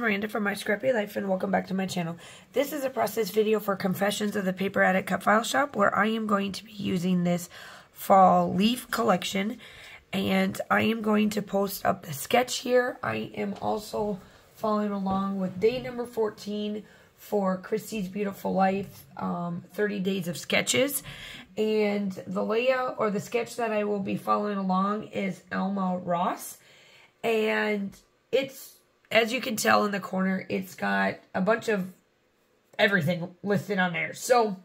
Miranda from My Scrappy Life, and welcome back to my channel. This is a process video for Confessions of the Paper Addict Cut File Shop, where I am going to be using this fall leaf collection, and I am going to post up the sketch here. I am also following along with day number 14 for Christy's Beautiful Life, 30 days of sketches, and the layout or the sketch that I will be following along is Alma Ross, and it's, as you can tell in the corner, it's got a bunch of everything listed on there. So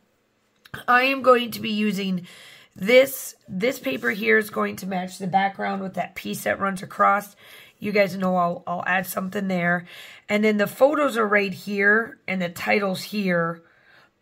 I am going to be using this paper here is going to match the background with that piece that runs across. You guys know I'll add something there. And then the photos are right here and the title's here.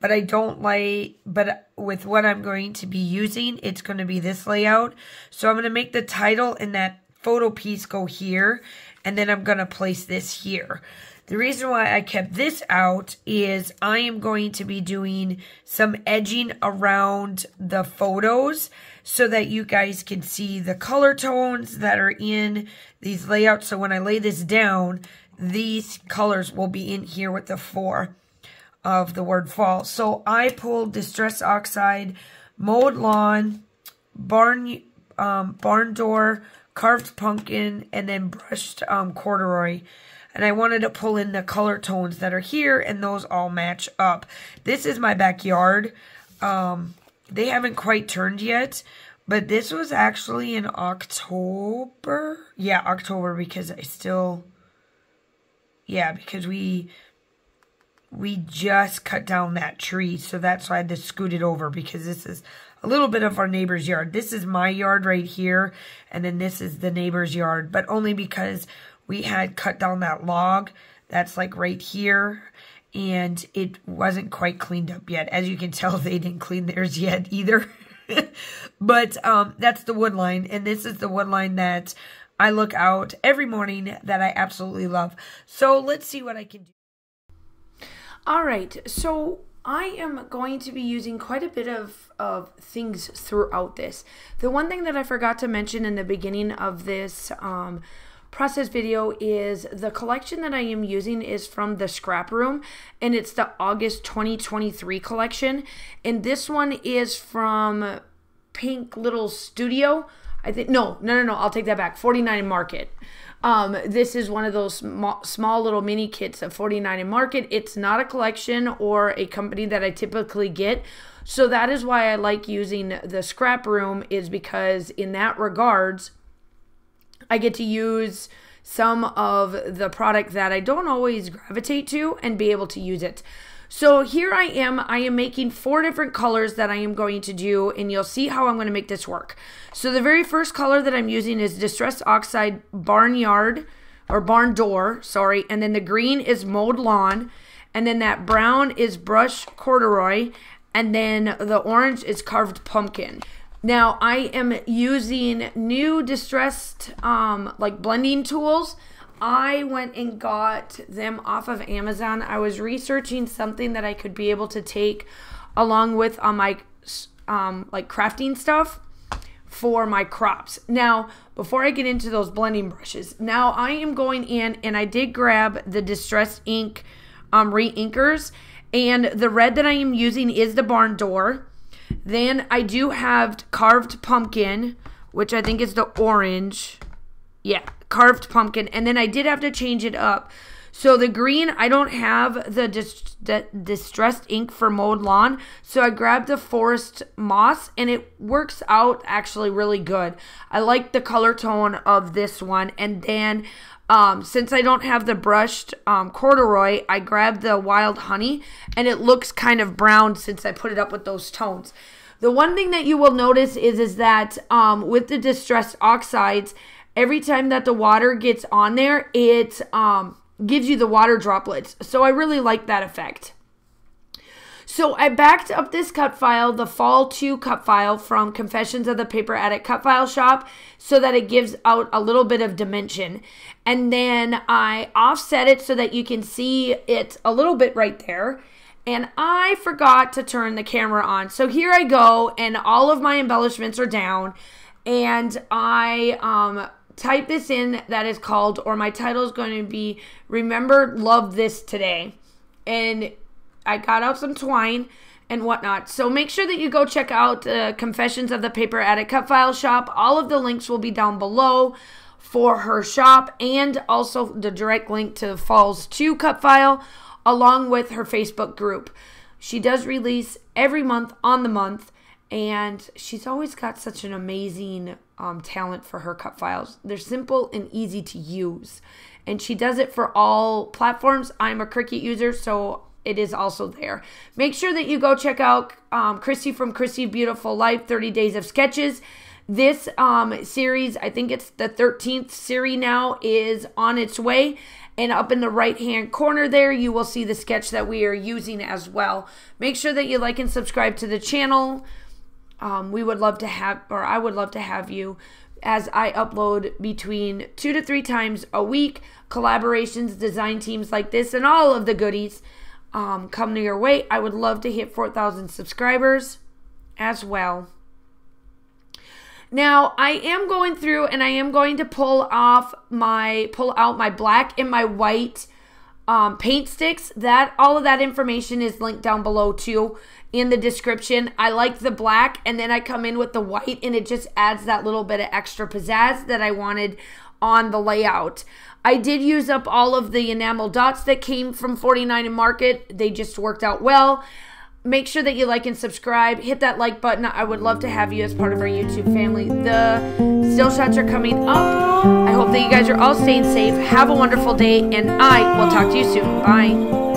But I don't like, but with what I'm going to be using, it's going to be this layout. So I'm going to make the title and that photo piece go here. And then I'm going to place this here. The reason why I kept this out is I am going to be doing some edging around the photos so that you guys can see the color tones that are in these layouts. So when I lay this down, these colors will be in here with the 4 of the word fall. So I pulled Distress Oxide, Mowed Lawn, Barn Door, Carved Pumpkin, and then Brushed Corduroy. And I wanted to pull in the color tones that are here, and those all match up. This is my backyard. They haven't quite turned yet, but this was actually in October. Yeah, October, because because we just cut down that tree, so that's why I had to scoot it over, because this is a little bit of our neighbor's yard. This is my yard right here, and then this is the neighbor's yard, but only because we had cut down that log that's like right here, and it wasn't quite cleaned up yet. As you can tell, they didn't clean theirs yet either. But that's the wood line, and this is the wood line that I look out every morning that I absolutely love. So let's see what I can do. All right, so I am going to be using quite a bit of things throughout this. The one thing that I forgot to mention in the beginning of this process video is the collection that I am using is from the Scrap Room, and it's the August 2023 collection. And this one is from Pink Little Studio. I think, no, I'll take that back. 49 Market. This is one of those small little mini kits of 49 Market. It's not a collection or a company that I typically get. So that is why I like using the Scrap Room, is because in that regards, I get to use some of the product that I don't always gravitate to and be able to use it. So here I am making 4 different colors that I am going to do, and you'll see how I'm going to make this work. So the very first color that I'm using is Distress Oxide Barn Door, sorry, and then the green is Mowed Lawn, and then that brown is Brushed Corduroy, and then the orange is Carved Pumpkin. Now I am using new distressed like blending tools. I went and got them off of Amazon. I was researching something that I could be able to take along with on my like crafting stuff for my crops. Now, before I get into those blending brushes, now I am going in and I did grab the Distressed Ink re-inkers, and the red that I am using is the Barn Door. Then I do have Carved Pumpkin, which I think is the orange. Yeah, Carved Pumpkin. And then I did have to change it up. So the green, I don't have the Distressed Ink for Mowed Lawn. So I grabbed the Forest Moss, and it works out actually really good. I like the color tone of this one. And then since I don't have the Brushed Corduroy, I grabbed the Wild Honey, and it looks kind of brown since I put it up with those tones. The one thing that you will notice is that with the Distressed Oxides, every time that the water gets on there, it gives you the water droplets. So I really like that effect. So I backed up this cut file, the Fall 2 cut file from Confessions of the Paper Addict Cut File Shop, so that it gives out a little bit of dimension. And then I offset it so that you can see it a little bit right there. And I forgot to turn the camera on. So here I go, and all of my embellishments are down. And I type this in that is called, or my title is going to be, Remember, Love This Today. And I got out some twine and whatnot. So make sure that you go check out Confessions of the Paper Addict Cut File Shop. All of the links will be down below for her shop, and also the direct link to Falls 2 cut file, along with her Facebook group. She does release every month on the month, and she's always got such an amazing talent for her cut files. They're simple and easy to use, and she does it for all platforms. I'm a Cricut user, so it is also there. Make sure that you go check out Christy from Christy Beautiful Life, 30 Days of Sketches. This series, I think it's the 13th series now, is on its way. And up in the right-hand corner there, you will see the sketch that we are using as well. Make sure that you like and subscribe to the channel. We would love to have, or I would love to have you, as I upload between 2 to 3 times a week. Collaborations, design teams like this, and all of the goodies come to your way. I would love to hit 4,000 subscribers as well. Now, I am going through and I am going to pull out my black and my white paint sticks. All of that information is linked down below too in the description. I like the black, and then I come in with the white, and it just adds that little bit of extra pizzazz that I wanted on the layout. I did use up all of the enamel dots that came from 49 and Market. They just worked out well. Make sure that you like and subscribe. Hit that like button. I would love to have you as part of our YouTube family. The still shots are coming up. I hope that you guys are all staying safe. Have a wonderful day, and I will talk to you soon. Bye.